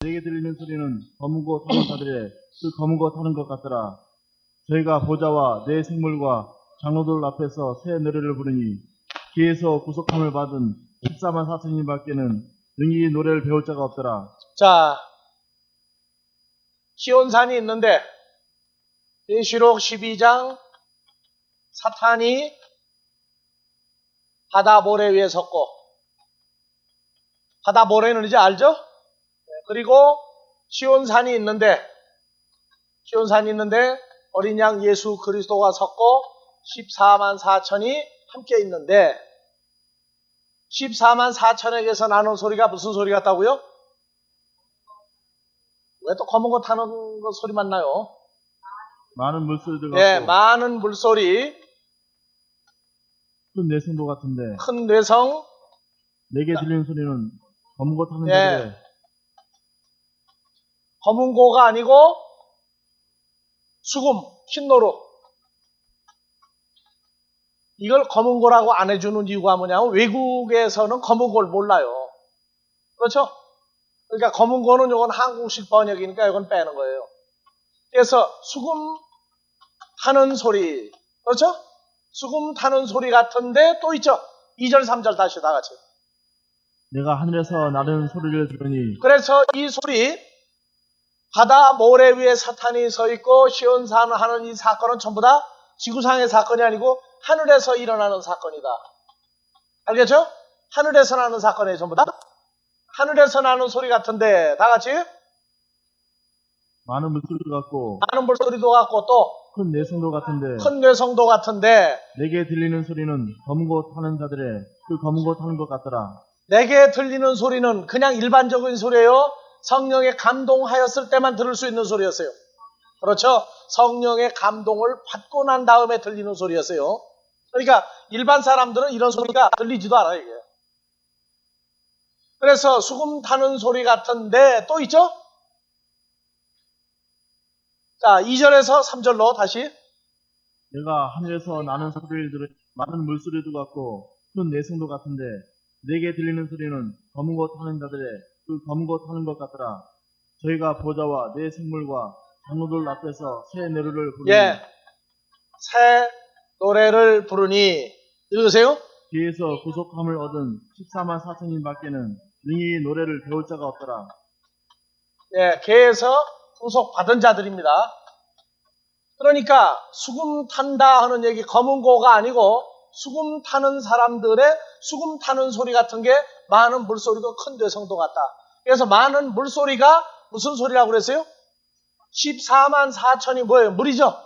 내게 들리는 소리는 검은 고 타는 자들의 그 검은 고 타는 것 같더라. 저희가 보좌와 내 생물과 장로들 앞에서 새 노래를 부르니 기에서 구속함을 받은 14만 4천인밖에는 능히 노래를 배울 자가 없더라. 자, 시온산이 있는데 계시록 12장 사탄이 바다 모래 위에 섰고, 바다 모래는 이제 알죠? 그리고 시온산이 있는데 어린 양 예수 그리스도가 섰고 14만 4천이 함께 있는데 14만 4천에게서 나는 소리가 무슨 소리 같다고요? 왜 또 검은 거 타는 거 소리만 나요? 많은 물소리들 같고 네, 많은 물소리, 큰 내성도 같은데 큰 뇌성, 내게 들리는 소리는 검은 고 타는 네. 자들의 검은 고가 아니고 수금, 흰노루. 이걸 검은 고라고 안 해주는 이유가 뭐냐면 외국에서는 검은 고를 몰라요. 그렇죠? 그러니까 검은 고는 이건 한국식 번역이니까 이건 빼는 거예요. 그래서 수금 타는 소리, 그렇죠? 수금 타는 소리 같은데 또 있죠? 2절, 3절 다시 다 같이. 내가 하늘에서 나르는 소리를 들으니 그래서 이 소리, 바다 모래 위에 사탄이 서 있고 시온산 하는 이 사건은 전부 다 지구상의 사건이 아니고 하늘에서 일어나는 사건이다. 알겠죠? 하늘에서 나는 사건이에요, 전부 다. 하늘에서 나는 소리 같은데 다 같이 많은 물소리도 같고 많은 물소리도 같고 또 큰 내성도 같은데 큰 뇌성도 같은데 내게 들리는 소리는 검은 고 타는 자들의 그 검은 고 타는 것 같더라. 내게 들리는 소리는 그냥 일반적인 소리예요. 성령에 감동하였을 때만 들을 수 있는 소리였어요. 그렇죠? 성령의 감동을 받고 난 다음에 들리는 소리였어요. 그러니까 일반 사람들은 이런 소리가 들리지도 않아요, 이게. 그래서 수금 타는 소리 같은데 또 있죠? 자, 2절에서 3절로 다시. 내가 하늘에서 나는 소리를 들으니 많은 물소리도 같고 큰 내성도 같은데 내게 들리는 소리는 검은 고 타는 자들의 그 검은 고 타는 것 같더라. 저희가 보좌와 내 생물과 장로들 앞에서 새 노래를 부르니 예. 새 노래를 부르니. 읽으세요. 뒤에서 구속함을 얻은 14만 4천인밖에는 능히 노래를 배울 자가 없더라. 예, 개에서 구속 받은 자들입니다. 그러니까 수금 탄다 하는 얘기 검은 고가 아니고 수금 타는 사람들의 수금 타는 소리 같은 게 많은 물소리고 큰 뇌성도 같다. 그래서 많은 물소리가 무슨 소리라고 그랬어요? 14만 4천이 뭐예요? 물이죠?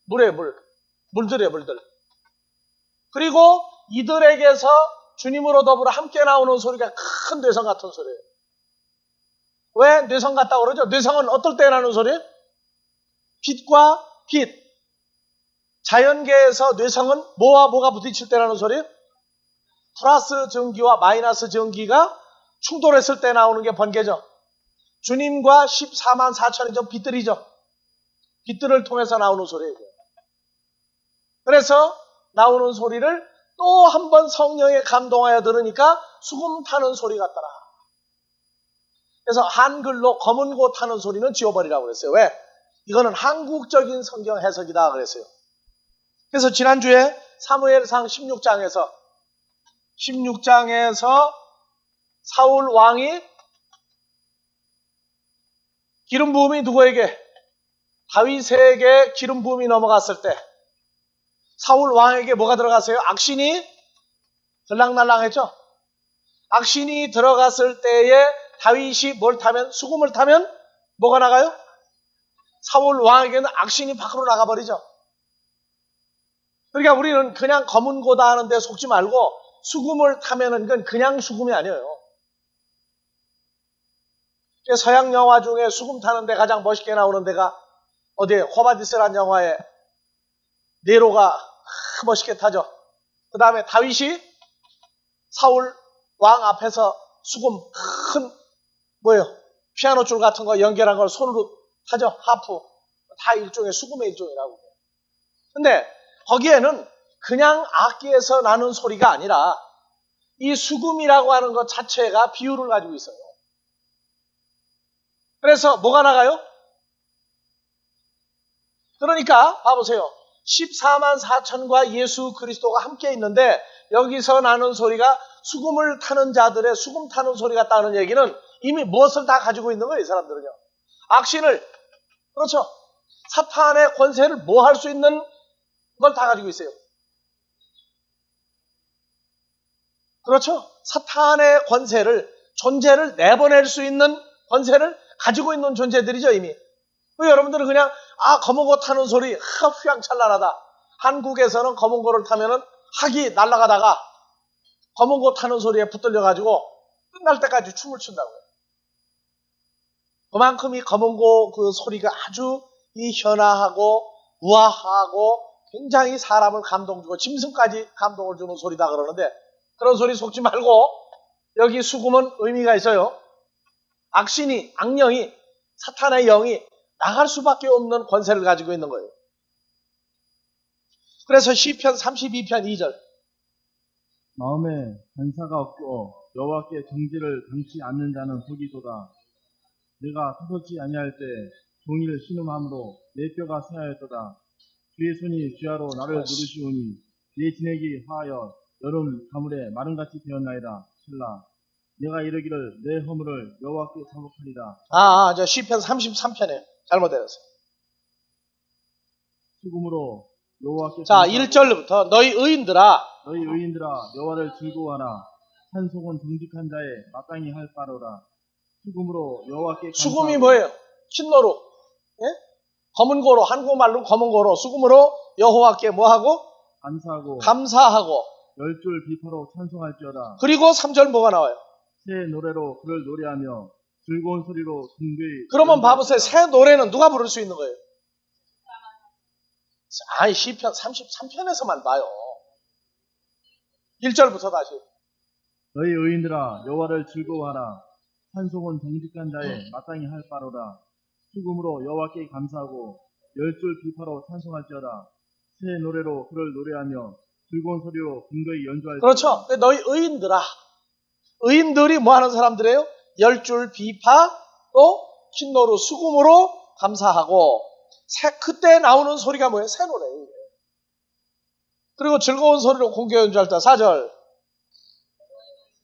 물이에요, 물. 물들이에요, 물들. 그리고 이들에게서 주님으로 더불어 함께 나오는 소리가 큰 뇌성 같은 소리예요. 왜 뇌성 같다고 그러죠? 뇌성은 어떨 때 나는 소리예요? 빛과 빛. 자연계에서 뇌성은 뭐와 뭐가 부딪힐 때 나는 소리예요? 플러스 전기와 마이너스 전기가 충돌했을 때 나오는 게 번개죠. 주님과 14만 4천이 좀 빛들이죠. 빛들을 통해서 나오는 소리예요. 그래서 나오는 소리를 또 한 번 성령에 감동하여 들으니까 수금 타는 소리 같더라. 그래서 한글로 검은 고 타는 소리는 지워버리라고 그랬어요. 왜? 이거는 한국적인 성경 해석이다 그랬어요. 그래서 지난주에 사무엘상 16장에서 사울 왕이 기름 부음이 누구에게? 다윗에게 기름 부음이 넘어갔을 때 사울 왕에게 뭐가 들어갔어요? 악신이 들락날락했죠? 악신이 들어갔을 때에 다윗이 뭘 타면? 수금을 타면 뭐가 나가요? 사울 왕에게는 악신이 밖으로 나가버리죠. 그러니까 우리는 그냥 검은 고다 하는데 속지 말고 수금을 타면은 이건 그냥 수금이 아니에요. 서양 영화 중에 수금 타는데 가장 멋있게 나오는 데가 어디에? 호바디스라는 영화에 네로가 멋있게 타죠. 그 다음에 다윗이 사울 왕 앞에서 수금 큰 뭐예요? 피아노 줄 같은 거 연결한 걸 손으로 타죠. 하프. 다 일종의 수금의 일종이라고. 근데 거기에는 그냥 악기에서 나는 소리가 아니라 이 수금이라고 하는 것 자체가 비유를 가지고 있어요. 그래서 뭐가 나가요? 그러니까 봐보세요. 14만 4천과 예수 그리스도가 함께 있는데 여기서 나는 소리가 수금을 타는 자들의 수금 타는 소리 같다는 얘기는 이미 무엇을 다 가지고 있는 거예요, 이 사람들은요. 악신을, 그렇죠. 사탄의 권세를 뭐 할 수 있는 걸 다 가지고 있어요. 그렇죠. 사탄의 권세를, 존재를 내보낼 수 있는 권세를 가지고 있는 존재들이죠, 이미. 여러분들은 그냥 검은고 타는 소리 휘황찬란하다. 한국에서는 검은고를 타면은 학이 날아가다가 검은고 타는 소리에 붙들려가지고 끝날 때까지 춤을 춘다고요. 그만큼 이 검은고 그 소리가 아주 이 현아하고 우아하고 굉장히 사람을 감동주고 짐승까지 감동을 주는 소리다 그러는데 그런 소리 속지 말고 여기 수금은 의미가 있어요. 악신이, 악령이, 사탄의 영이 나갈 수밖에 없는 권세를 가지고 있는 거예요. 그래서 시편 32편 2절 마음에 간사가 없고 여호와께 정죄를 당치 않는 자는 복이도다. 내가 서서치 아니할 때 종일 신음함으로 내 뼈가 쇠하였도다. 주의 손이 주야로 나를 누르시오니 내 진액이 화하여 여름 가물에 마름같이 되었나이다. 셀라. 내가 이르기를 내 허물을 여호와께 자복하리라. 저 시편 33편에 잘못되었어요. 수금으로 여호와께 자, 1절부터 너희 의인들아 여호와를 즐거워하라. 찬송은 정직한 자의 마땅히 할 바로라. 수금으로 여호와께 수금이 뭐예요? 킨노루. 예? 검은고로, 한국말로 검은고로 수금으로 여호와께 뭐하고? 감사하고 열줄 비파로 찬송할지어다. 그리고 3절 뭐가 나와요? 새 노래로 그를 노래하며 즐거운 소리로 등대히. 그러면 봐보세요. 새 노래는 누가 부를 수 있는 거예요? 시편 33편에서만 봐요. 1절부터 다시. 너희 의인들아 여호와를 즐거워하라. 찬송은 정직한 자의 마땅히 할 바로라. 수금으로 여호와께 감사하고 열줄 비파로 찬송할지어다. 새 노래로 그를 노래하며 즐거운 소리로 근거히 연주할지어다. 그렇죠. 너희 의인들아. 의인들이 뭐 하는 사람들이에요? 열줄 비파 또 킨노루 수금으로 감사하고 그때 나오는 소리가 뭐예요? 새 노래예요. 그리고 즐거운 소리로 공개 연주할 때 4절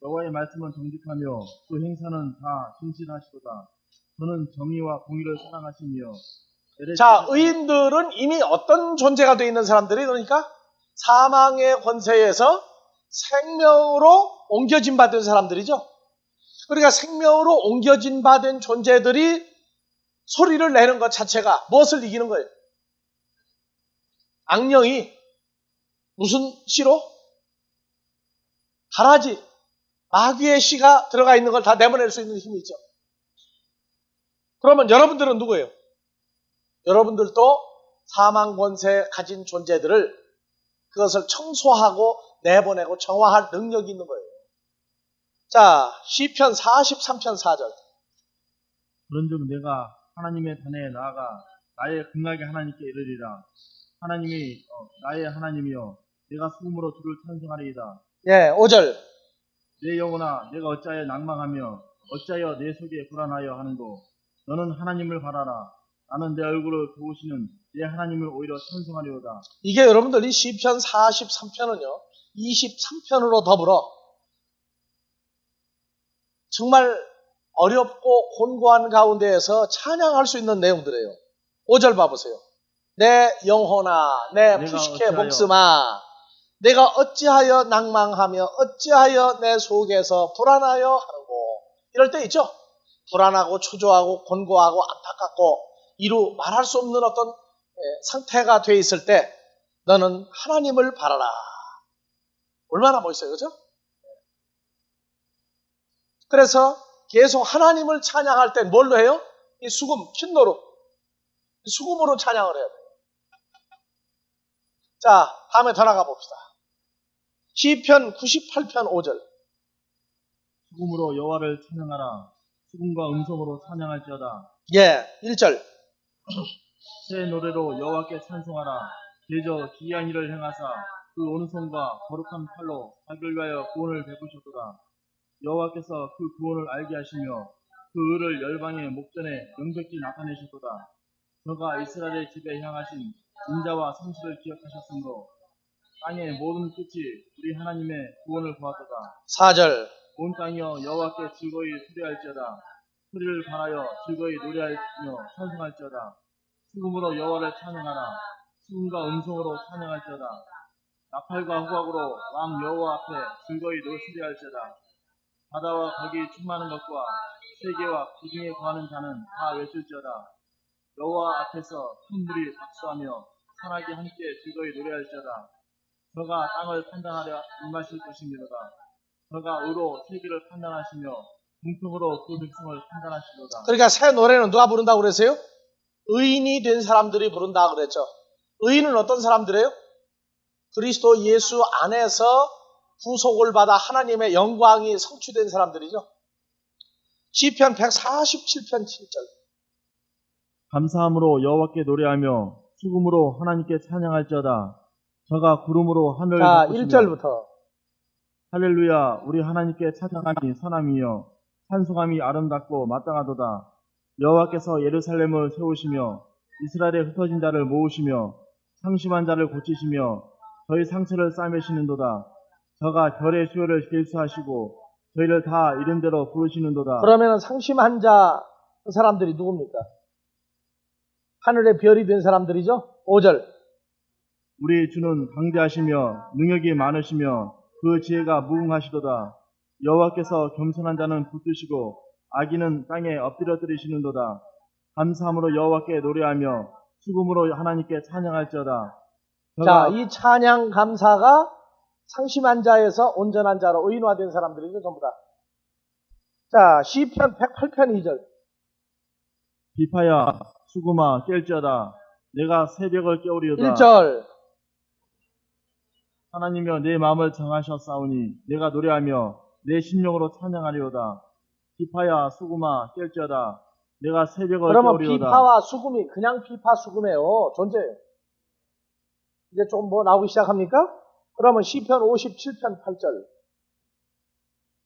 여호와의 말씀은 정직하며 그 행사는 다 신실하시도다. 저는 정의와 공의를 사랑하시며. 자, 의인들은 이미 어떤 존재가 되어 있는 사람들이 그러니까 사망의 권세에서 생명으로 옮겨진 바 된 사람들이죠. 그러니까 생명으로 옮겨진 바 된 존재들이 소리를 내는 것 자체가 무엇을 이기는 거예요? 악령이 무슨 씨로? 가라지, 마귀의 씨가 들어가 있는 걸 다 내보낼 수 있는 힘이 있죠. 그러면 여러분들은 누구예요? 여러분들도 사망 권세 가진 존재들을 그것을 청소하고 내보내고 정화할 능력이 있는 거예요. 자, 시편 43편 4절. 그런즉 내가 하나님의 단에 나아가 나의 극락의 하나님께 이르리라. 하나님이 나의 하나님이여 내가 수금으로 주를 찬송하리이다. 예, 5절. 내 영혼아 내가 어찌하여 낭망하며 어찌하여 내 속에 불안하여 하는고. 너는 하나님을 바라라. 나는 내 얼굴을 도우시는 내 하나님을 오히려 찬송하리로다. 이게 여러분들 이 시편 43편은요 23편으로 더불어 정말 어렵고 곤고한 가운데에서 찬양할 수 있는 내용들이에요. 5절 봐보세요. 내 영혼아 내 푸시케 목숨아 내가 어찌하여 낭망하며 어찌하여 내 속에서 불안하여 하는고. 이럴 때 있죠. 불안하고 초조하고 곤고하고 안타깝고 이루 말할 수 없는 어떤 상태가 돼 있을 때 너는 하나님을 바라라. 얼마나 멋있어요. 그죠? 그래서 계속 하나님을 찬양할 때 뭘로 해요? 이 수금, 킨노로. 수금으로 찬양을 해야 돼요. 자, 다음에 더 나가 봅시다. 시편 98편 5절. 수금으로 여호와를 찬양하라. 수금과 음성으로 찬양할지어다. 예, 1절. 새 노래로 여호와께 찬송하라. 제저 기이한 일을 행하사 그 어느 손과 거룩한 팔로 자기를 위하여 구원을 베푸셨도다. 여호와께서 그 구원을 알게 하시며 그 그 의를 열방의 목전에 명백히 나타내셨도다. 저가 이스라엘의 집에 향하신 인자와 성실을 기억하셨으므로 땅의 모든 끝이 우리 하나님의 구원을 보았도다. 4절. 온 땅이여 여호와께 즐거이 소리할지어다. 소리를 발하여 즐거이 노래하며 찬송할지어다. 수금으로 여호와를 찬양하라. 수금과 음성으로 찬양할지어다. 나팔과 후각으로 왕 여호와 앞에 즐거이 노소리할지어다. 바다와 거기 충만한 것과 세계와 그 중에 거하는 자는 다 외칠지어다. 여호와 앞에서 큰 물이 박수하며 산악이 함께 즐거이 노래할지어다. 저가 땅을 판단하려 임하실 것이니로다. 저가 의로 세계를 판단하시며 공평으로 그 백성을 판단하시로다. 그러니까 새 노래는 누가 부른다고 그랬어요? 의인이 된 사람들이 부른다 그랬죠. 의인은 어떤 사람들이에요? 그리스도 예수 안에서 구속을 받아 하나님의 영광이 성취된 사람들이죠. 시편 147편 7절. 감사함으로 여호와께 노래하며 수금으로 하나님께 찬양할지어다. 저가 구름으로 하늘을 자, 덮으시며 1절부터. 할렐루야 우리 하나님께 찬양함이 선함이여 찬송함이 아름답고 마땅하도다. 여호와께서 예루살렘을 세우시며 이스라엘의 흩어진 자를 모으시며 상심한 자를 고치시며 저희 상처를 싸매시는도다. 저가 별의 수요를 계수하시고 저희를 다 이름대로 부르시는도다. 그러면 상심한 자, 그 사람들이 누굽니까? 하늘의 별이 된 사람들이죠. 5절. 우리 주는 강대하시며 능력이 많으시며 그 지혜가 무궁하시도다. 여호와께서 겸손한 자는 붙드시고 악인은 땅에 엎드려뜨리시는도다. 감사함으로 여호와께 노래하며 수금으로 하나님께 찬양할지어다. 자, 이 찬양 감사가 상심한 자에서 온전한 자로 의인화된 사람들이죠, 전부 다. 자, 시편 108편 2절. 비파야 수금아 깰지어다. 내가 새벽을 깨우리로다. 1절. 하나님이여 내 마음을 정하셨사오니 내가 노래하며 내 심령으로 찬양하리로다. 비파야 수금아 깰지어다. 내가 새벽을 그러면 깨우리로다. 비파와 수금이 그냥 비파 수금이에요. 존재예요. 이제 좀 뭐 나오기 시작합니까? 그러면 시편 57편 8절.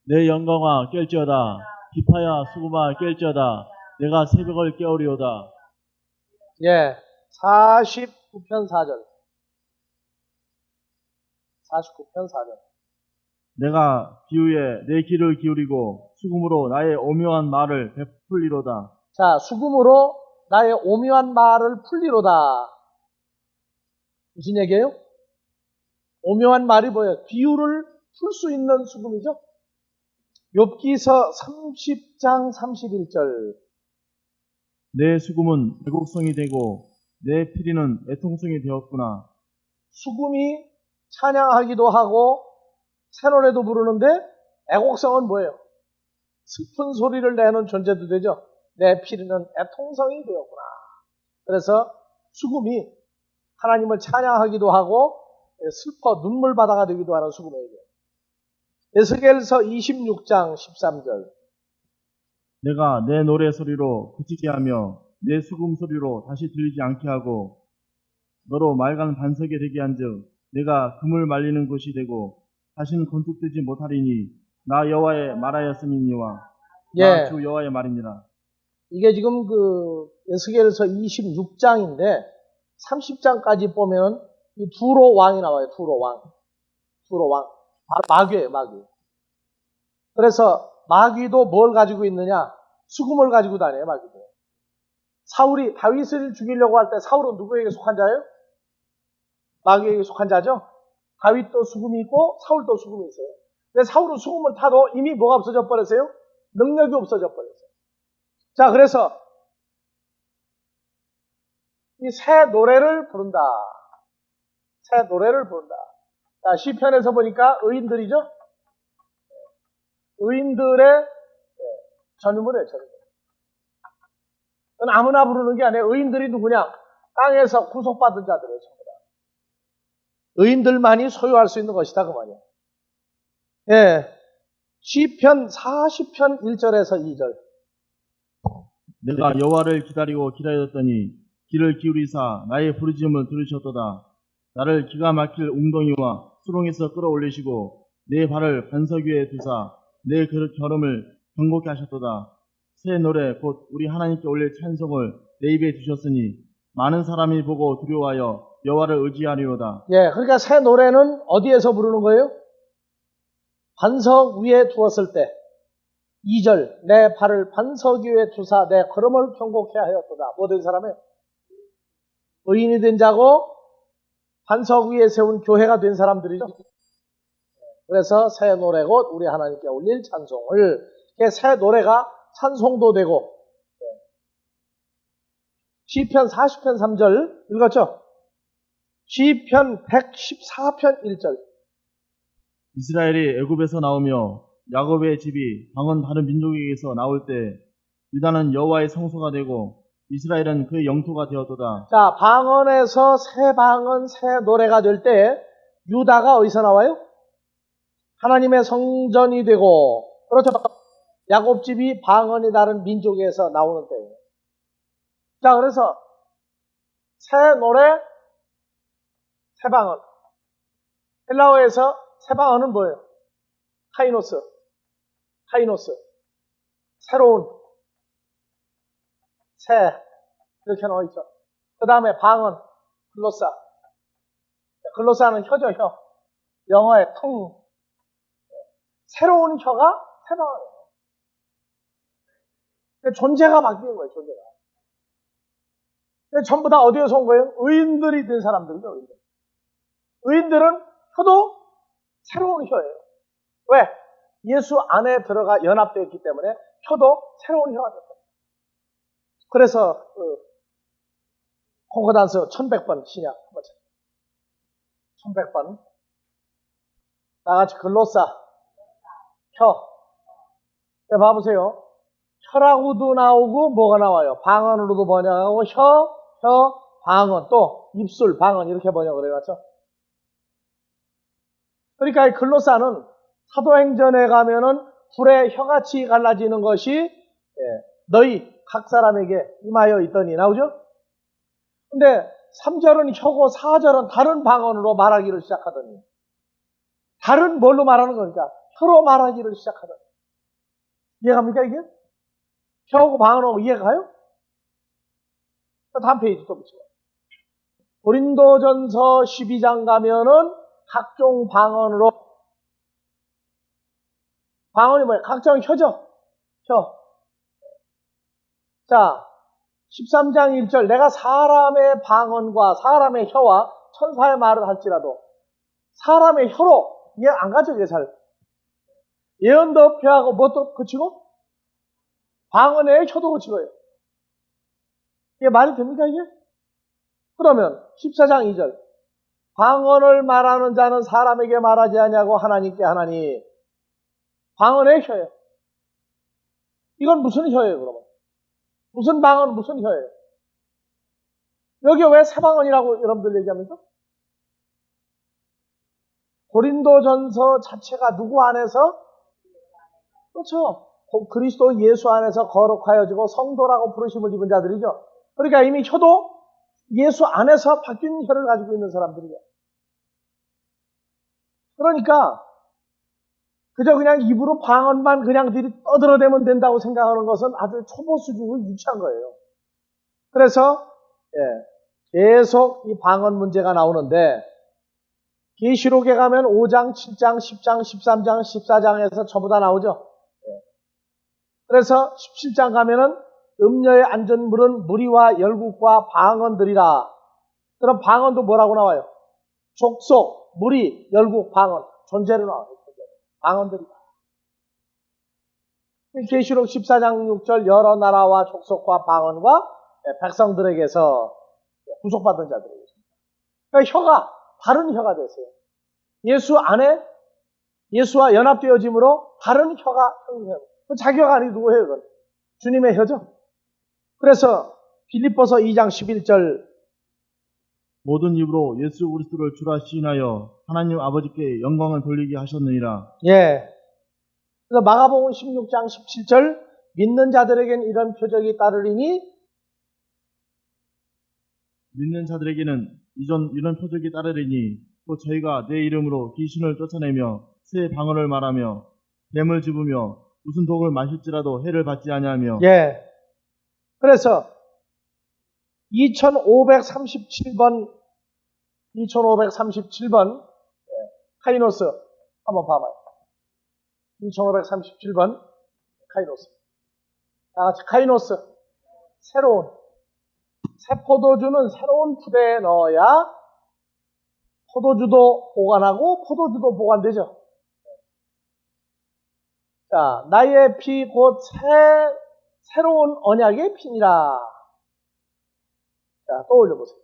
내 영광아 깰지어다. 비파야 수금아 깰지어다. 내가 새벽을 깨우리로다. 예. 49편 4절. 49편 4절. 내가 비유에 내 귀를 기울이고 수금으로 나의 오묘한 말을 베풀리로다. 자, 수금으로 나의 오묘한 말을 풀리로다. 무슨 얘기예요? 오묘한 말이 뭐예요? 비유를 풀 수 있는 수금이죠. 욥기서 30장 31절. 내 수금은 애곡성이 되고 내 피리는 애통성이 되었구나. 수금이 찬양하기도 하고 새 노래도 부르는데 애곡성은 뭐예요? 슬픈 소리를 내는 존재도 되죠. 내 피리는 애통성이 되었구나. 그래서 수금이 하나님을 찬양하기도 하고 슬퍼 눈물 바다가 되기도 하는 수금이에요. 에스겔서 26장 13절. 내가 내 노래 소리로 그치게 하며 내 수금 소리로 다시 들리지 않게 하고 너로 맑은 반석에 되게 한즉 내가 금을 말리는 곳이 되고 다시는 건축되지 못하리니 나 여호와의 말하였음이니와 나 주 여호와의 말이니라. 이게 지금 그 에스겔서 26장인데 30장까지 보면 이 두로 왕이 나와요. 두로 왕. 마귀예요, 마귀. 그래서 마귀도 뭘 가지고 있느냐? 수금을 가지고 다녀요, 마귀도. 사울이 다윗을 죽이려고 할 때 사울은 누구에게 속한 자예요? 마귀에게 속한 자죠? 다윗도 수금이 있고 사울도 수금이 있어요. 근데 사울은 수금을 타도 이미 뭐가 없어져 버렸어요? 능력이 없어져 버렸어요. 자, 그래서 이 새 노래를 부른다. 새 노래를 부른다. 자, 시편에서 보니까 의인들이죠? 의인들의 전유물이에요, 전유물. 그건 아무나 부르는 게 아니에요. 의인들이 누구냐? 땅에서 구속받은 자들이에요, 전부 다. 의인들만이 소유할 수 있는 것이다, 그 말이에요. 예. 시편 40편 1절에서 2절. 내가 여호와를 기다리고 기다렸더니 귀를 기울이사 나의 부르짖음을 들으셨도다. 나를 기가 막힐 웅덩이와 수렁에서 끌어올리시고 내 발을 반석 위에 두사 내 걸음을 경고케 하셨도다. 새 노래 곧 우리 하나님께 올릴 찬송을 내 입에 두셨으니 많은 사람이 보고 두려워하여 여호와를 의지하리로다. 예, 그러니까 새 노래는 어디에서 부르는 거예요? 반석 위에 두었을 때 2절 내 발을 반석 위에 두사 내 걸음을 경고케 하였도다. 뭐 된 사람이에요? 의인이 된 자고 반석 위에 세운 교회가 된 사람들이죠. 그래서 새 노래 곧 우리 하나님께 올릴 찬송을, 새 노래가 찬송도 되고. 시편 40편 3절 읽었죠? 시편 114편 1절 이스라엘이 애굽에서 나오며 야곱의 집이 방언 다른 민족에게서 나올 때 유다는 여호와의 성소가 되고 이스라엘은 그의 영토가 되었도다. 자, 방언에서 새 방언, 새 노래가 될 때 유다가 어디서 나와요? 하나님의 성전이 되고, 그렇죠. 야곱집이 방언이 다른 민족에서 나오는 때예요. 자, 그래서 새 노래, 새 방언. 헬라어에서 새 방언은 뭐예요? 카이노스. 새로운, 새, 이렇게 나와 있죠. 그 다음에 방언, 글로사. 글로사는 혀죠, 혀. 영어의 통. 새로운 혀가 새 방언이에요. 존재가 바뀌는 거예요, 존재가. 전부 다 어디에서 온 거예요? 의인들이 된 사람들이죠, 의인들. 의인들은 혀도 새로운 혀예요. 왜? 예수 안에 들어가 연합되어 있기 때문에 혀도 새로운 혀가 됐어요. 그래서 콩코단서 1100번 신약 1100번 나같이 글로사 혀. 봐보세요. 혀라고도 나오고 뭐가 나와요? 방언으로도 번역하고 혀, 방언, 또 입술, 방언 이렇게 번역을 해왔죠. 그러니까 이 글로사는 사도행전에 가면은 불에 혀같이 갈라지는 것이 너희 각 사람에게 임하여 있더니 나오죠? 근데 3절은 혀고 4절은 다른 방언으로 말하기를 시작하더니, 다른 뭘로 말하는 거니까 혀로 말하기를 시작하더니. 이해갑니까 이게? 혀하고 방언하고 이해가요? 다음 페이지 또 보시죠. 고린도전서 12장 가면은 각종 방언으로, 방언이 뭐예요? 각종 혀죠? 혀. 자, 13장 1절 내가 사람의 방언과 사람의 혀와 천사의 말을 할지라도 사람의 혀로 이해 안 가죠, 이게 잘. 예언도 표하고 뭣도 그치고 방언의 혀도 그치고요. 이게 말이 됩니까 이게? 그러면 14장 2절 방언을 말하는 자는 사람에게 말하지 아니하고 하나님께 하나니. 방언의 혀예요. 이건 무슨 혀예요 그러면? 무슨 방언, 무슨 혀예요? 여기 왜 새 방언이라고 여러분들 얘기합니까? 고린도전서 자체가 누구 안에서? 그렇죠. 그리스도 예수 안에서 거룩하여지고 성도라고 부르심을 입은 자들이죠. 그러니까 이미 혀도 예수 안에서 바뀐 혀를 가지고 있는 사람들이죠. 그러니까 그저 그냥 입으로 방언만 그냥 떠들어대면 된다고 생각하는 것은 아주 초보 수준으로 유치한 거예요. 그래서 계속 이 방언 문제가 나오는데 계시록에 가면 5장, 7장, 10장, 13장, 14장에서 전부 다 나오죠. 그래서 17장 가면은 음녀의 안전물은 무리와 열국과 방언들이라. 그럼 방언도 뭐라고 나와요? 족속, 무리, 열국, 방언. 존재로 나와요. 방언들이다. 계시록 14장 6절 여러 나라와 족속과 방언과 백성들에게서 구속받은 자들에게서. 그러니까 혀가 다른 혀가 됐어요. 예수 안에 예수와 연합되어짐으로 다른 혀가 생겨요. 자기 혀가 아니고 누구예요? 그건? 주님의 혀죠. 그래서 빌립보서 2장 11절 모든 입으로 예수 그리스도를 주라 시인하여 하나님 아버지께 영광을 돌리게 하셨느니라. 예. 그래서 마가복음 16장 17절 믿는 자들에겐 이런 표적이 따르리니 믿는 자들에게는 이런 표적이 따르리니 또 저희가 내 이름으로 귀신을 쫓아내며 새 방언을 말하며 뱀을 집으며 무슨 독을 마실지라도 해를 받지 아니하며 예. 그래서 2537번 카이노스 한번 봐봐요. 2537번 카이노스. 다 같이 카이노스. 새로운 새 포도주는 새로운 푸대에 넣어야 포도주도 보관하고 포도주도 보관되죠. 자, 나의 피 곧 새로운 언약의 피니라. 자, 떠올려보세요.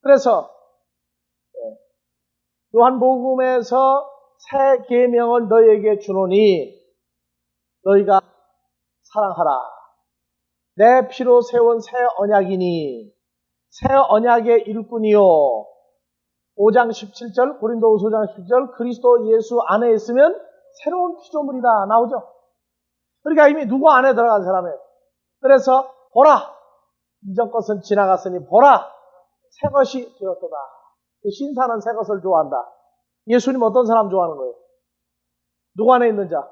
그래서 요한복음에서 새 계명을 너희에게 주노니 너희가 사랑하라. 내 피로 세운 새 언약이니 새 언약의 일꾼이요. 5장 17절 고린도후서 5장 17절 그리스도 예수 안에 있으면 새로운 피조물이다 나오죠. 그러니까 이미 누구 안에 들어간 사람이에요. 그래서 보라 이전 것은 지나갔으니 보라 새 것이 되었도다. 신사는 새 것을 좋아한다. 예수님 어떤 사람 좋아하는 거예요? 누구 안에 있는 자?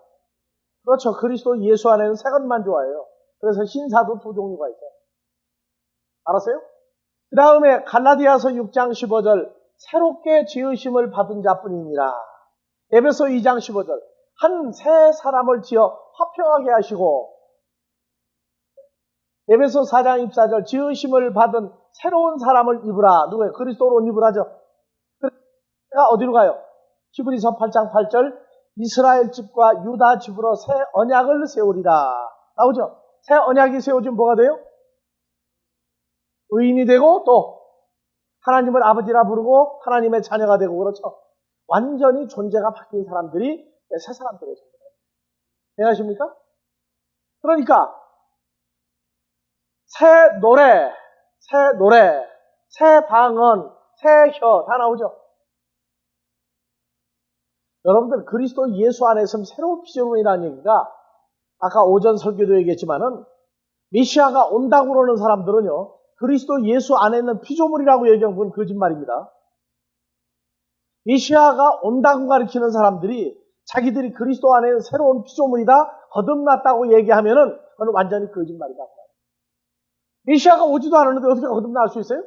그렇죠. 그리스도 예수 안에는 새 것만 좋아해요. 그래서 신사도 두 종류가 있어요. 알았어요? 그 다음에 갈라디아서 6장 15절 새롭게 지으심을 받은 자뿐이니라. 에베소 2장 15절 한 새 사람을 지어 화평하게 하시고 에베소 4장 24절 지으심을 받은 새로운 사람을 입으라. 누구예요? 그리스도로 옷 입으라죠. 그러니까 어디로 가요? 히브리서 8장 8절 이스라엘 집과 유다 집으로 새 언약을 세우리라. 나오죠? 새 언약이 세워지면 뭐가 돼요? 의인이 되고 또 하나님을 아버지라 부르고 하나님의 자녀가 되고 그렇죠? 완전히 존재가 바뀐 사람들이 새 사람들이에요. 이해하십니까? 그러니까 새 노래, 새 방언, 새 혀 다 나오죠. 여러분들 그리스도 예수 안에 있으면 새로운 피조물이라는 얘기가 아까 오전 설교도 얘기했지만은 메시아가 온다고 그러는 사람들은요 그리스도 예수 안에 있는 피조물이라고 얘기한 건 거짓말입니다. 메시아가 온다고 가리키는 사람들이 자기들이 그리스도 안에 있는 새로운 피조물이다 거듭났다고 얘기하면은 그건 완전히 거짓말이다. 메시아가 오지도 않았는데 어떻게 거듭날 수 있어요?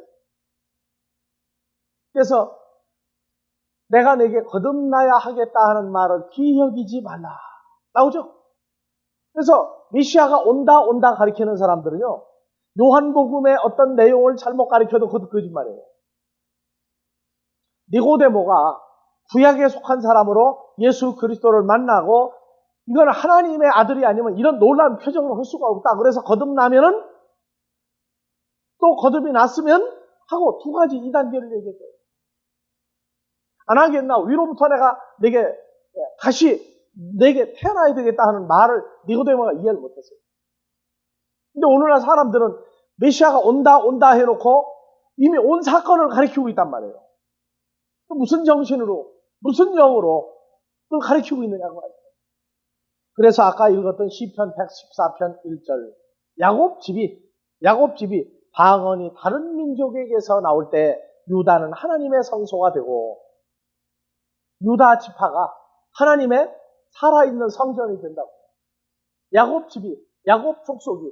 그래서 내가 내게 거듭나야 하겠다 하는 말을 기여기지 말라. 나오죠? 그래서 메시아가 온다 가리키는 사람들은요. 요한복음의 어떤 내용을 잘못 가리켜도 그것도 거짓말이에요. 니고데모가 구약에 속한 사람으로 예수 그리스도를 만나고 이건 하나님의 아들이 아니면 이런 놀라운 표정을 할 수가 없다. 그래서 거듭나면은 또 거듭이 났으면 하고 두 가지 2단계를 얘기했어요. 안 하겠나? 위로부터 내게 태어나야 되겠다 하는 말을 니고데모가 이해를 못했어요. 근데 오늘날 사람들은 메시아가 온다 해놓고 이미 온 사건을 가리키고 있단 말이에요. 무슨 정신으로, 무슨 영으로 그걸 가리키고 있느냐고 말이에요. 그래서 아까 읽었던 시편 114편 1절 야곱집이 방언이 다른 민족에게서 나올 때 유다는 하나님의 성소가 되고 유다 지파가 하나님의 살아있는 성전이 된다고. 야곱 족속이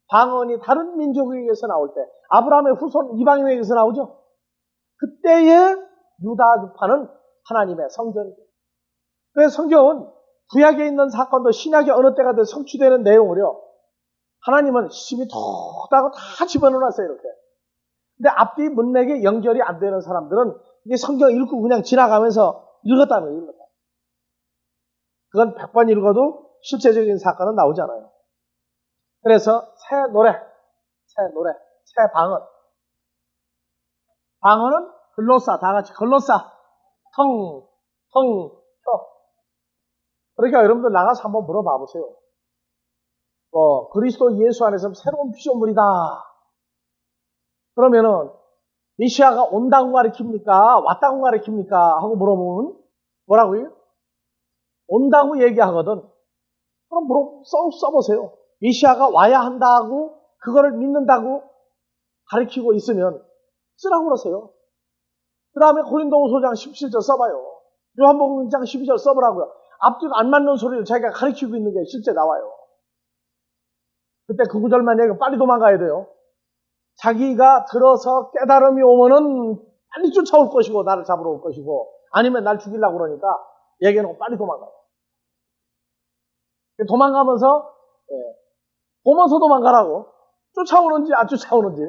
방언이 다른 민족에게서 나올 때 아브라함의 후손 이방인에게서 나오죠. 그때의 유다 지파는 하나님의 성전이 돼요. 그래서 성경은 구약에 있는 사건도 신약의 어느 때가 돼 성취되는 내용을요. 하나님은 힘이 톡하고 다 집어넣어놨어요. 이렇게. 근데 앞뒤 문맥에 연결이 안 되는 사람들은 이게 성경 읽고 그냥 지나가면서 읽었다는 거예요. 읽었다. 그건 100번 읽어도 실제적인 사건은 나오지 않아요. 그래서 새 노래, 새 방언. 방언은 글로사, 다 같이 글로사, 혀. 그러니까 여러분들 나가서 한번 물어봐 보세요. 그리스도 예수 안에서 새로운 피조물이다. 그러면은 메시아가 온다고 가르칩니까? 왔다고 가르칩니까? 하고 물어보면 뭐라고요? 온다고 얘기하거든. 그럼 써보세요. 메시아가 와야 한다고 그거를 믿는다고 가르치고 있으면 쓰라고 그러세요. 그 다음에 고린도후서 5장 17절 써봐요. 요한복음 1장 12절 써보라고요. 앞뒤가 안 맞는 소리를 자기가 가르치고 있는 게 실제 나와요. 그때 그 구절만 얘기하면 빨리 도망가야 돼요. 자기가 들어서 깨달음이 오면은 빨리 쫓아올 것이고 나를 잡으러 올 것이고 아니면 날 죽이려고 그러니까 얘기해놓고 빨리 도망가요. 도망가면서 보면서 도망가라고. 쫓아오는지 안 쫓아오는지.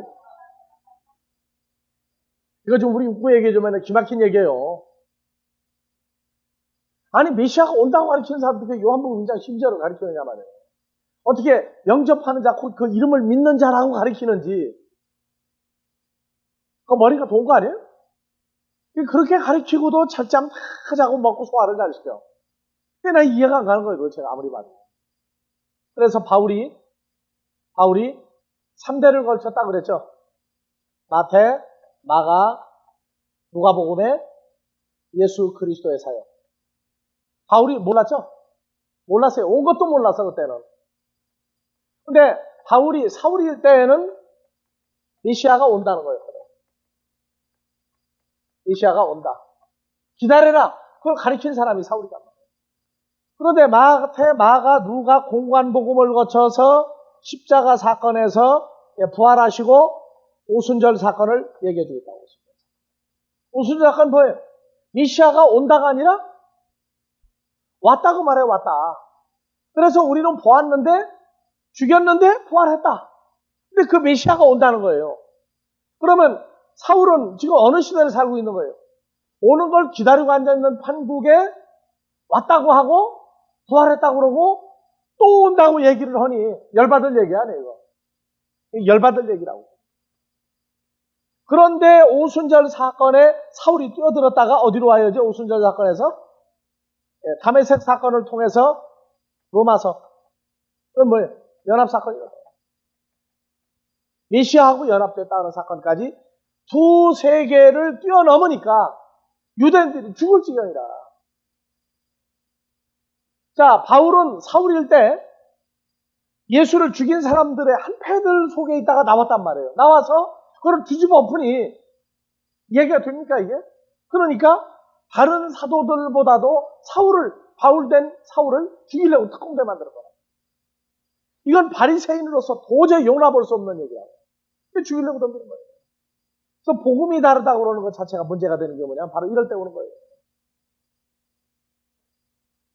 이거 지금 우리 육부 얘기해주면 기막힌 얘기예요. 아니 메시아가 온다고 가르치는 사람들이 요한복음 2장 12절을 가르치느냐 말이에요. 어떻게 영접하는 자, 그 이름을 믿는 자라고 가르치는지 그 머리가 좋은 거 아니에요? 그렇게 가르치고도 철저히 하자고 먹고 소화를 잘 시켜. 근데 나 이해가 안 가는 거예요. 도대체 아무리 봐도. 그래서 바울이 3대를 걸쳤다 그랬죠. 마태, 마가, 누가복음에 예수 그리스도의 사역. 바울이 몰랐죠? 몰랐어요. 온 것도 몰랐어 그때는. 근데 사울일 때에는 메시아가 온다는 거예요. 메시아가 온다. 기다려라. 그걸 가르친 사람이 사울이다. 그런데 마태, 마가, 누가 공관복음을 거쳐서 십자가 사건에서 부활하시고 오순절 사건을 얘기해 주겠다고 했습니다. 오순절 사건 뭐예요? 메시아가 온다가 아니라 왔다고 말해요. 왔다. 그래서 우리는 보았는데 죽였는데 부활했다. 근데 그 메시아가 온다는 거예요. 그러면 사울은 지금 어느 시대를 살고 있는 거예요? 오는 걸 기다리고 앉아있는 판국에 왔다고 하고 부활했다고 그러고 또 온다고 얘기를 하니 열받을 얘기 아니에요. 이거. 열받을 얘기라고. 그런데 오순절 사건에 사울이 뛰어들었다가 어디로 와야죠? 오순절 사건에서 다메섹 사건을 통해서 로마서. 그건 뭐예요? 연합사건이거든요. 메시아하고 연합됐다는 사건까지 두 세계를 뛰어넘으니까 유대인들이 죽을 지경이라. 자, 바울은 사울일 때 예수를 죽인 사람들의 한패들 속에 있다가 나왔단 말이에요. 나와서 그걸 뒤집어 엎으니 얘기가 됩니까 이게? 그러니까 다른 사도들보다도 바울된 사울을 죽이려고 특공대 만드는 거예요. 이건 바리새인으로서 도저히 용납할 수 없는 얘기야. 죽이려고 덤비는 거예요. 그래서 복음이 다르다고 그러는 것 자체가 문제가 되는 게 뭐냐면 바로 이럴 때 오는 거예요.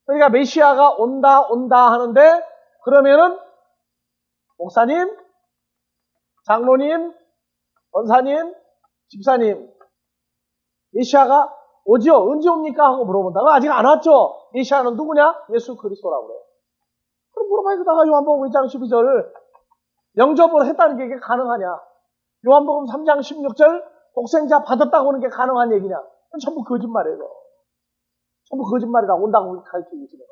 그러니까 메시아가 온다 하는데 그러면은 목사님, 장로님, 권사님, 집사님 메시아가 오지요? 언제 옵니까? 하고 물어본다고 아직 안 왔죠? 메시아는 누구냐? 예수 그리스도라고 그래요. 그럼 물어봐야 그다가 요한복음 1장 12절 영접을 했다는 게 이게 가능하냐? 요한복음 3장 16절 독생자 받았다고 하는 게 가능한 얘기냐? 그건 전부 거짓말이에요. 전부 거짓말이라 온다고 가르치고 있어요.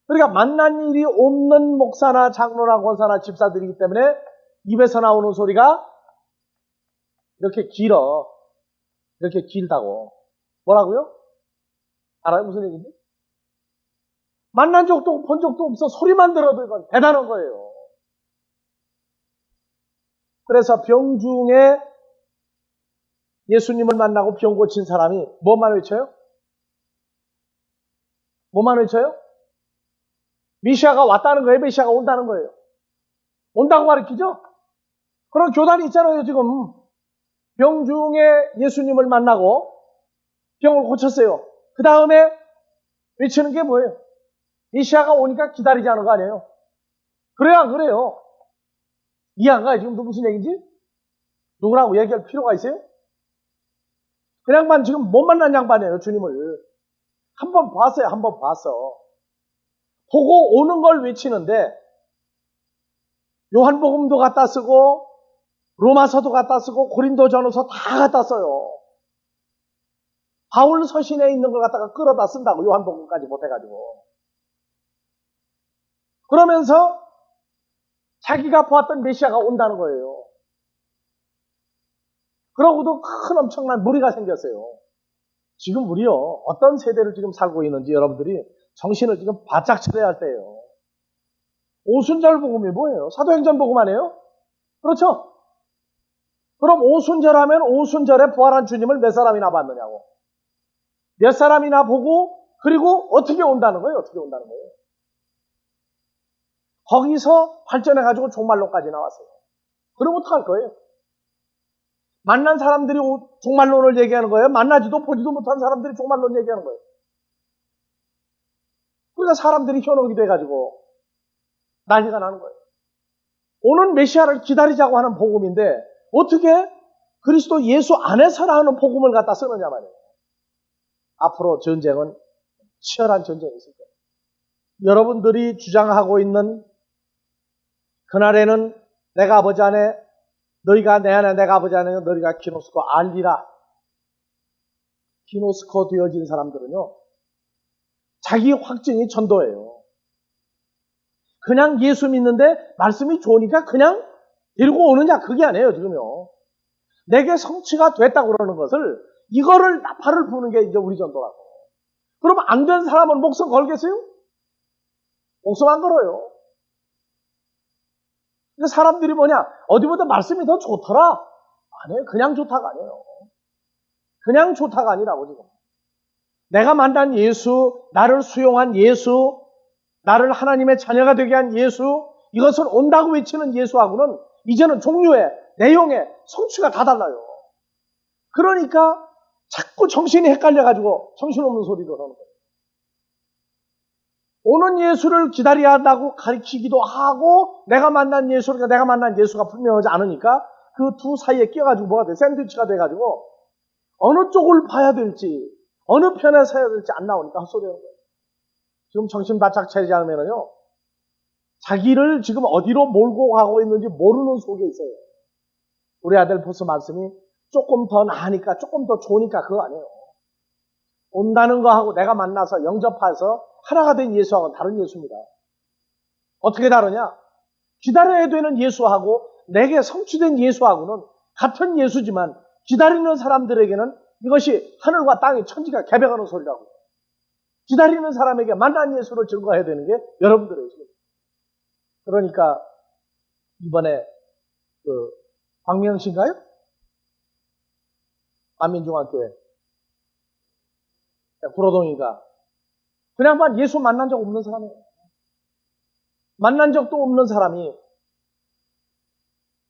그러니까 만난 일이 없는 목사나 장로나 권사나 집사들이기 때문에 입에서 나오는 소리가 이렇게 길어. 이렇게 길다고. 뭐라고요? 알아요? 무슨 얘기인지? 만난 적도 본 적도 없어. 소리만 들어도 이건 대단한 거예요. 그래서 병중에 예수님을 만나고 병 고친 사람이 뭐만 외쳐요? 뭐만 외쳐요? 메시아가 왔다는 거예요? 메시아가 온다는 거예요? 온다고 가르치죠? 그런 교단이 있잖아요, 지금. 병중에 예수님을 만나고 병을 고쳤어요. 그 다음에 외치는 게 뭐예요? 메시아가 오니까 기다리자는 거 아니에요? 그래야 안 그래요? 이해 안 가요? 지금 무슨 얘기인지? 누구라고 얘기할 필요가 있어요? 그 양반 지금 못 만난 양반이에요, 주님을. 한 번 봤어요, 한 번 봤어. 보고 오는 걸 외치는데 요한복음도 갖다 쓰고 로마서도 갖다 쓰고 고린도전후서 다 갖다 써요. 바울 서신에 있는 걸 갖다가 끌어다 쓴다고 요한복음까지 못해가지고. 그러면서 자기가 보았던 메시아가 온다는 거예요. 그러고도 큰 엄청난 무리가 생겼어요. 지금 우리요 어떤 세대를 지금 살고 있는지 여러분들이 정신을 지금 바짝 차려야 할 때예요. 오순절 복음이 뭐예요? 사도행전 복음 아니에요? 그렇죠? 그럼 오순절 하면 오순절에 부활한 주님을 몇 사람이나 봤느냐고. 몇 사람이나 보고 그리고 어떻게 온다는 거예요? 어떻게 온다는 거예요? 거기서 발전해가지고 종말론까지 나왔어요. 그럼 어떡할 거예요? 만난 사람들이 종말론을 얘기하는 거예요? 만나지도 보지도 못한 사람들이 종말론 얘기하는 거예요. 그러니까 사람들이 현혹이 돼가지고 난리가 나는 거예요. 오는 메시아를 기다리자고 하는 복음인데 어떻게 그리스도 예수 안에서라 하는 복음을 갖다 쓰느냐 말이에요. 앞으로 전쟁은 치열한 전쟁이 있을 거예요. 여러분들이 주장하고 있는 그날에는 내가 아버지 안에 너희가 내 안에 내가 아버지 안에 너희가 기노스코 알리라. 기노스코 되어진 사람들은요. 자기 확증이 전도예요. 그냥 예수 믿는데 말씀이 좋으니까 그냥 데리고 오느냐 그게 아니에요 지금요. 내게 성취가 됐다고 그러는 것을 이거를 나팔을 부는 게 이제 우리 전도라고. 그럼 안 된 사람은 목숨 걸겠어요? 목숨 안 걸어요. 근데 사람들이 뭐냐? 어디보다 말씀이 더 좋더라? 아니에요. 그냥 좋다가 아니에요. 그냥 좋다가 아니라고 지금. 내가 만난 예수, 나를 수용한 예수, 나를 하나님의 자녀가 되게 한 예수, 이것은 온다고 외치는 예수하고는 이제는 종류의, 내용의 성취가 다 달라요. 그러니까 자꾸 정신이 헷갈려가지고 정신없는 소리를 하는 거예요. 오는 예수를 기다려야 한다고 가르치기도 하고 내가 만난 예수가 분명하지 않으니까 그 두 사이에 끼어가지고 뭐가 돼? 샌드위치가 돼가지고 어느 쪽을 봐야 될지 어느 편에 서야 될지 안 나오니까 헛소리 하는 거예요. 지금 정신 바짝 차리지 않으면요 자기를 지금 어디로 몰고 가고 있는지 모르는 속에 있어요. 우리 아들 벌써 말씀이 조금 더 나으니까 조금 더 좋으니까 그거 아니에요. 온다는 거하고 내가 만나서 영접해서 하나가 된 예수하고는 다른 예수입니다. 어떻게 다르냐? 기다려야 되는 예수하고 내게 성취된 예수하고는 같은 예수지만 기다리는 사람들에게는 이것이 하늘과 땅의 천지가 개벽하는 소리라고. 기다리는 사람에게 만난 예수를 증거해야 되는 게 여러분들의 예수입니다. 그러니까 이번에 광명시인가요? 만민중학교에 구로동이가 그냥만 예수 만난 적 없는 사람이에요. 만난 적도 없는 사람이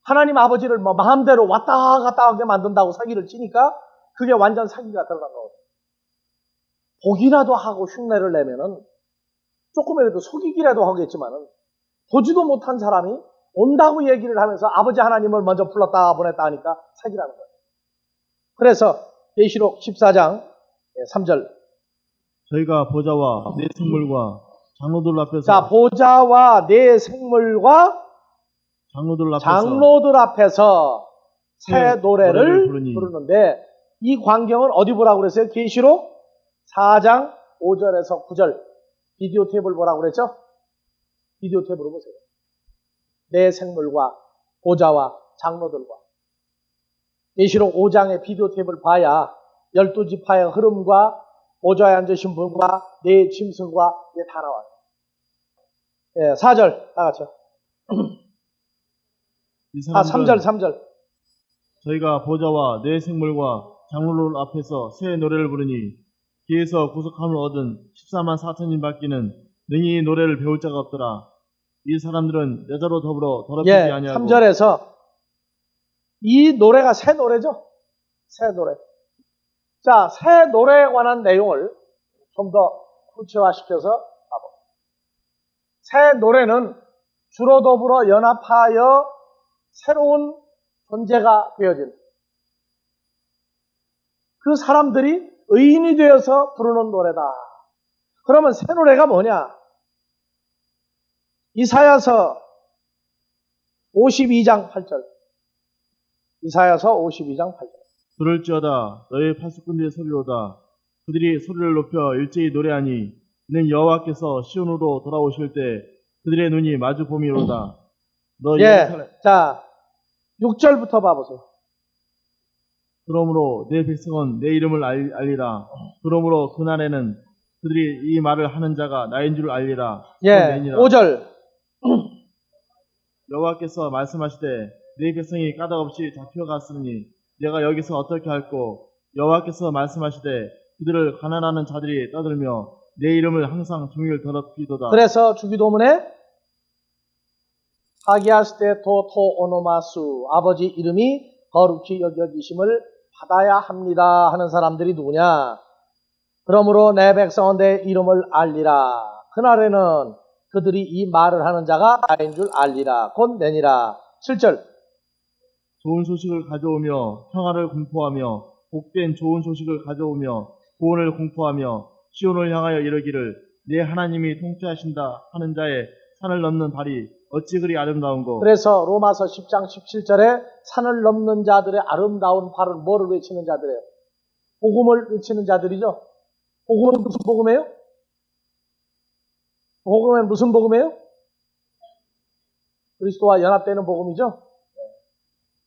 하나님 아버지를 뭐 마음대로 왔다 갔다 하게 만든다고 사기를 치니까 그게 완전 사기가 들어간 거거든요. 보기라도 하고 흉내를 내면은 조금이라도 속이기라도 하겠지만은 보지도 못한 사람이 온다고 얘기를 하면서 아버지 하나님을 먼저 불렀다 보냈다 하니까 사기라는 거예요. 그래서 계시록 14장 3절 저희가 보좌와 내 생물과 장로들 앞에서 자, 보좌와 내 생물과 장로들 앞에서 새 노래를 부르는데 이 광경은 어디 보라고 그랬어요? 계시록 4장 5절에서 9절 비디오 탭을 보라고 그랬죠? 비디오 탭으로 보세요. 내 생물과 보좌와 장로들과 계시록 5장의 비디오 탭을 봐야 12지파의 흐름과 보좌에 앉으신 분과 내 짐승과 이게 다 나와요. 예, 4절 다 같이요. 3절. 저희가 보좌와 내 생물과 장로들 앞에서 새 노래를 부르니 기에서 구속함을 얻은 14만 4천인 밖에는 능히 노래를 배울 자가 없더라. 이 사람들은 여자로 더불어 더럽히지 아니하고 3절에서 이 노래가 새 노래죠. 새 노래. 자, 새 노래에 관한 내용을 좀 더 구체화시켜서 봐봅니다. 새 노래는 주로 더불어 연합하여 새로운 존재가 되어진 그 사람들이 의인이 되어서 부르는 노래다. 그러면 새 노래가 뭐냐? 이사야서 52장 8절. 이사야서 52장 8절. 들을지어다 너의 파수꾼들의 소리로다. 그들이 소리를 높여 일제히 노래하니 이는 여호와께서 시온으로 돌아오실 때 그들의 눈이 마주 봄이로다. 너 예루살렘 자 6절부터 봐보세요. 그러므로 내 백성은 내 이름을 알리라. 그러므로 그날에는 그들이 이 말을 하는 자가 나인 줄 알리라. 5절. 여호와께서 말씀하시되 내 백성이 까닭없이 잡혀갔으니 내가 여기서 어떻게 할꼬. 여호와께서 말씀하시되 그들을 가난하는 자들이 떠들며 내 이름을 항상 종일 더럽히도다. 그래서 주기도문에 하기아스테 토토 오노마수 아버지 이름이 거룩히 여겨지심을 받아야 합니다 하는 사람들이 누구냐? 그러므로 내 백성은 내 이름을 알리라. 그날에는 그들이 이 말을 하는 자가 나인 줄 알리라. 곧 내니라. 7절. 좋은 소식을 가져오며 평화를 공포하며 복된 좋은 소식을 가져오며 구원을 공포하며 시온을 향하여 이르기를 내 하나님이 통치하신다 하는 자의 산을 넘는 발이 어찌 그리 아름다운고. 그래서 로마서 10장 17절에 산을 넘는 자들의 아름다운 발을 뭐를 외치는 자들이에요? 복음을 외치는 자들이죠. 복음은 무슨 복음이에요? 복음은 무슨 복음이에요? 그리스도와 연합되는 복음이죠.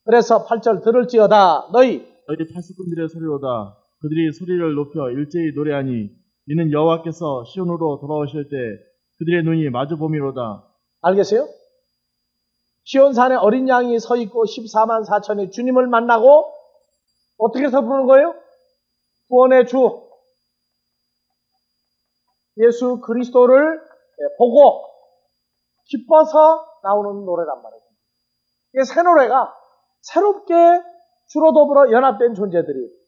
그래서 8절 들을지어다 너희 파수꾼들의 소리로다. 그들이 소리를 높여 일제히 노래하니 이는 여호와께서 시온으로 돌아오실 때 그들의 눈이 마주 봄이로다. 알겠어요? 시온산에 어린 양이 서 있고 14만 4천이 주님을 만나고 어떻게 해서 부르는 거예요? 구원의 주 예수 그리스도를 보고 기뻐서 나오는 노래란 말이에요. 이게 새 노래가 새롭게 주로 더불어 연합된 존재들이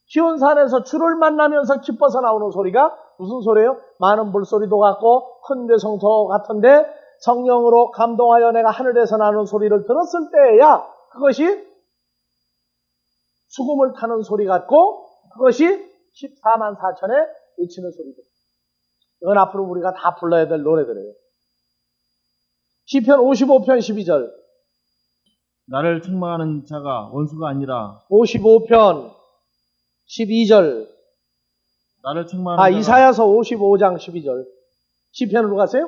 시온산에서 주를 만나면서 기뻐서 나오는 소리가 무슨 소리예요? 많은 물소리도 같고 큰 대성소 같은데 성령으로 감동하여 내가 하늘에서 나는 소리를 들었을 때야 그것이 수금을 타는 소리 같고 그것이 14만 4천에 외치는 소리들. 이건 앞으로 우리가 다 불러야 될 노래들이에요. 시편 55편 12절. 나를 책망하는 자가 원수가 아니라 55편 12절. 나를 책망하는 자가 이사야서 55장 12절. 시편으로 가세요?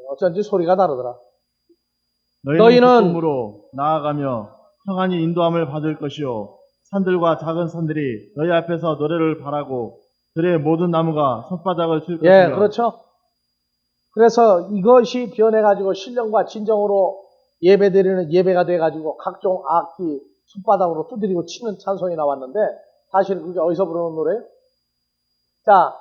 어쩐지 소리가 다르더라. 너희는 기쁨으로 나아가며 평안히 인도함을 받을 것이요 산들과 작은 산들이 너희 앞에서 노래를 바라고 들의 모든 나무가 손바닥을 칠 것이며. 예, 그렇죠. 그래서 이것이 변해가지고 신령과 진정으로 예배드리는 예배가 돼가지고 각종 악기 손바닥으로 두드리고 치는 찬송이 나왔는데 사실 그게 어디서 부르는 노래예요? 자,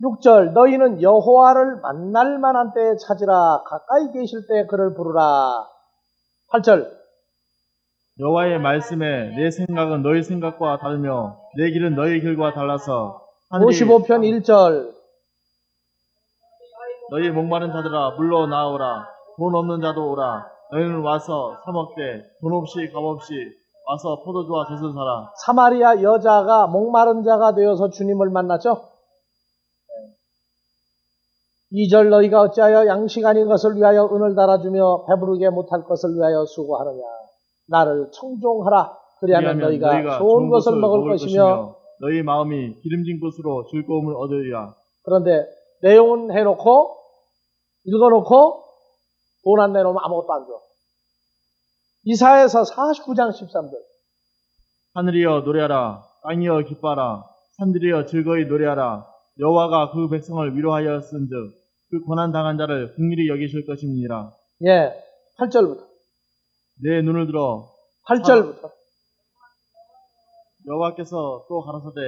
6절 너희는 여호와를 만날 만한 때에 찾으라 가까이 계실 때 그를 부르라. 8절 여호와의 말씀에 내 생각은 너희 생각과 다르며 내 길은 너희 길과 달라서 55편 1절 너희 목마른 자들아 물러 나오라 돈 없는 자도 오라 너희는 와서 사 먹되 돈 없이 값 없이 와서 포도주와 젖을 사라. 사마리아 여자가 목마른 자가 되어서 주님을 만났죠. 2절 너희가 어찌하여 양식 아닌 것을 위하여 은을 달아주며 배부르게 못할 것을 위하여 수고하느냐. 나를 청종하라. 그리하면 너희가 좋은 것을 먹을 것이며 너희 마음이 기름진 것으로 즐거움을 얻으리라. 그런데 내용은 해놓고 읽어놓고 돈 안 내놓으면 아무것도 안 줘. 이사야서 49장 13절 하늘이여 노래하라 땅이여 기뻐하라 산들이여 즐거이 노래하라 여호와가 그 백성을 위로하였은즉 그 고난당한 자를 긍휼히 여기실 것입니다. 예, 8절부터 내 눈을 들어 8절부터 여호와께서 또 가라사대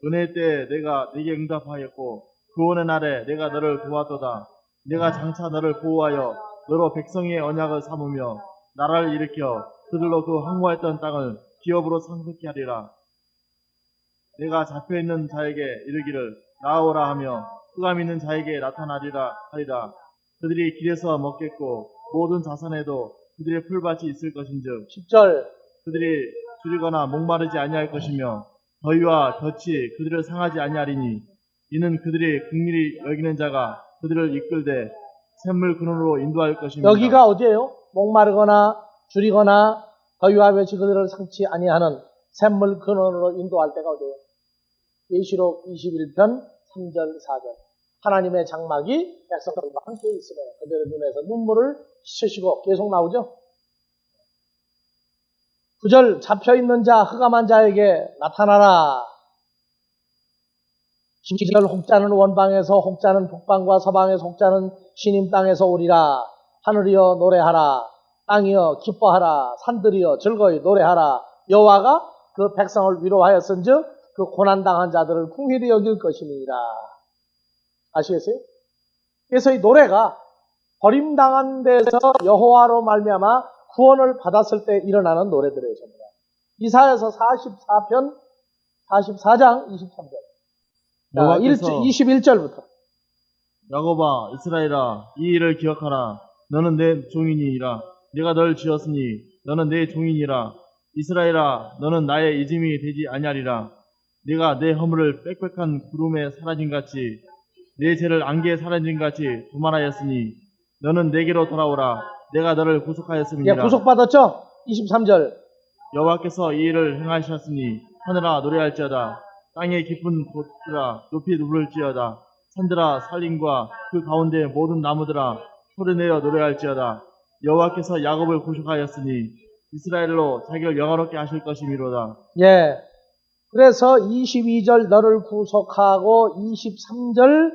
은혜의 때에 내가 네게 응답하였고 구원의 날에 내가 너를 도왔도다. 내가 장차 너를 보호하여 너로 백성의 언약을 삼으며 나라를 일으켜 그들로 그 황무했던 땅을 기업으로 상속케 하리라. 내가 잡혀있는 자에게 이르기를 나오라 하며 흑암 있는 자에게 나타나리라 하리라. 그들이 길에서 먹겠고 모든 자산에도 그들의 풀밭이 있을 것인즉 10절 그들이 줄이거나 목마르지 아니할 것이며 더위와 볕이 그들을 상하지 아니하리니 이는 그들이 긍휼히 여기는 자가 그들을 이끌되 샘물 근원으로 인도할 것입니다. 여기가 어디예요? 목마르거나 줄이거나 더위와 볕이 그들을 상치 아니하는 샘물 근원으로 인도할 때가 어디예요? 계시록 21편 3절 4절 하나님의 장막이 백성들과 함께 있으며 그들의 눈에서 눈물을 씻으시고 계속 나오죠. 9절 잡혀있는 자 흑암한 자에게 나타나라. 12절 혹자는 원방에서 혹자는 북방과 서방에서 혹자는 신임 땅에서 오리라. 하늘이여 노래하라. 땅이여 기뻐하라. 산들이여 즐거이 노래하라. 여호와가 그 백성을 위로하였은즉 그 고난당한 자들을 긍휼히 여길 것임이니라. 아시겠어요? 그래서 이 노래가 버림당한 데서 여호와로 말미암아 구원을 받았을 때 일어나는 노래들이에요. 전부 다. 이사야서 44편 44장 23절. 여호와께서 21절부터. 야곱아 이스라엘아 이 일을 기억하라. 너는 내 종이니라. 내가 널 지었으니 너는 내 종이니라. 이스라엘아 너는 나의 이짐이 되지 아니하리라. 내가 내 허물을 빽빽한 구름에 사라진같이 내 죄를 안개에 사라진같이 도말하였으니 너는 내게로 돌아오라. 내가 너를 예, 구속하였음이니라. 구속받았죠? 23절. 여호와께서 이 일을 행하셨으니 하늘아 노래할지어다. 땅의 깊은 곳들아 높이 누를지어다. 산들아 산림과 그 가운데 모든 나무들아 소리내어 노래할지어다. 여호와께서 야곱을 구속하였으니 이스라엘로 자기를 영화롭게 하실 것이미로다. 예. 그래서 22절 너를 구속하고 23절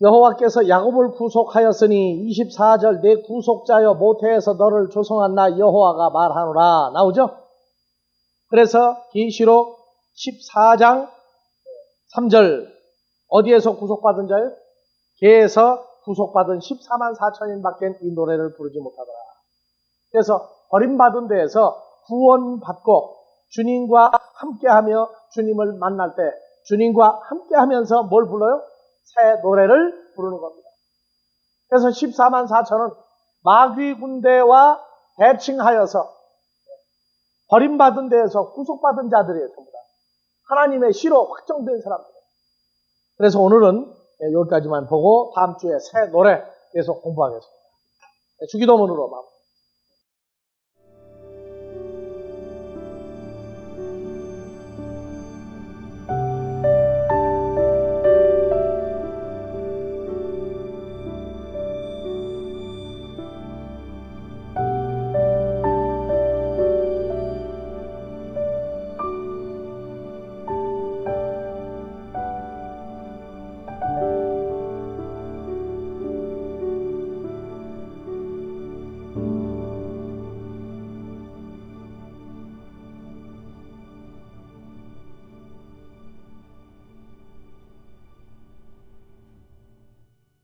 여호와께서 야곱을 구속하였으니 24절 내 구속자여 모태에서 너를 조성한 나 여호와가 말하노라. 나오죠? 그래서 계시록 14장 3절 어디에서 구속받은 자요? 개에서 구속받은 14만 4천인밖에 이 노래를 부르지 못하더라. 그래서 버림받은 데에서 구원받고 주님과 함께하며 주님을 만날 때 주님과 함께하면서 뭘 불러요? 새 노래를 부르는 겁니다. 그래서 14만 4천은 마귀 군대와 대칭하여서 버림받은 데에서 구속받은 자들이에요. 전부 다. 하나님의 시로 확정된 사람들. 그래서 오늘은 여기까지만 보고 다음 주에 새 노래 계속 공부하겠습니다. 주기도문으로 마무리.